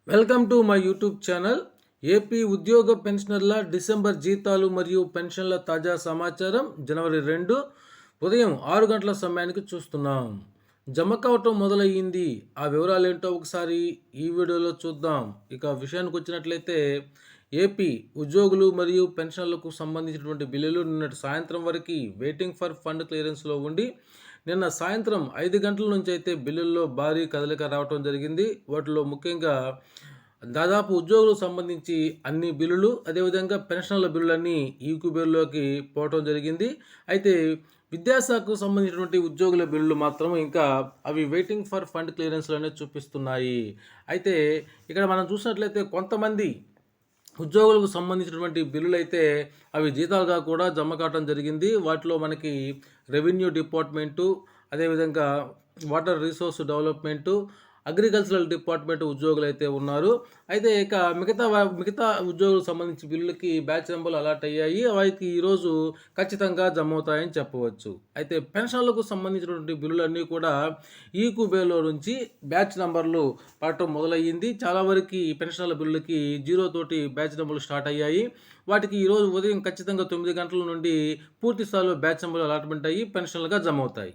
Welcome to my YouTube channel. AP ఉద్యోగ పెన్షనర్ల December జీతాలు మరియు పెన్షన్ల తాజా సమాచారం జనవరి 2 ఉదయం 6 గంటల సమయానికి చూస్తున్నాం. జమ కావటం మొదలయ్యింది. ఆ వివరాలు ఏంటో ఒకసారి ఈ వీడియోలో చూద్దాం. ఇక విషయానికి వచ్చినట్లయితే ఏపీ ఉద్యోగులు మరియు పెన్షన్లకు సంబంధించినటువంటి బిల్లులు నిన్నటి సాయంత్రం వరకు వెయిటింగ్ ఫర్ ఫండ్ క్లియరెన్స్లో ఉండి నిన్న సాయంత్రం 5 గంటల నుంచి అయితే బిల్లుల్లో భారీ కదలిక రావడం జరిగింది. వాటిలో ముఖ్యంగా దాదాపు ఉద్యోగులకు సంబంధించి అన్ని బిల్లులు, అదేవిధంగా పెన్షన్ల బిల్లులన్నీ ఈక్యూబేల్లోకి పోవటం జరిగింది. అయితే విద్యాశాఖకు సంబంధించినటువంటి ఉద్యోగుల బిల్లులు మాత్రం ఇంకా అవి వెయిటింగ్ ఫర్ ఫండ్ క్లియరెన్స్లోనే చూపిస్తున్నాయి. అయితే ఇక్కడ మనం చూసినట్లయితే కొంతమంది ఉద్యోగులకు సంబంధించినటువంటి బిల్లులు అయితే అవి జీతాలుగా కూడా జమ కావడం జరిగింది. వాటిలో మనకి రెవెన్యూ డిపార్ట్మెంటు, అదేవిధంగా water resource development, agricultural department ఉద్యోగులు అయితే ఉన్నారు. అయితే ఇక మిగతా ఉద్యోగులకు సంబంధించి బిల్లులకి బ్యాచ్ నెంబర్లు అలాట్ అయ్యాయి. వాటికి ఈరోజు ఖచ్చితంగా జమ అవుతాయని చెప్పవచ్చు. అయితే పెన్షన్లకు సంబంధించినటువంటి బిల్లులన్నీ కూడా ఈక్యూబేలో నుంచి బ్యాచ్ నెంబర్లు పడటం మొదలయ్యింది. చాలా వరకు ఈ పెన్షన్ల బిల్లులకి 0 తోటి బ్యాచ్ నెంబర్లు స్టార్ట్ అయ్యాయి. వాటికి ఈరోజు ఉదయం ఖచ్చితంగా 9 గంటల నుండి పూర్తి స్థాయిలో బ్యాచ్ నెంబర్లు అలాట్మెంట్ అయ్యి పెన్షన్లుగా జమ అవుతాయి.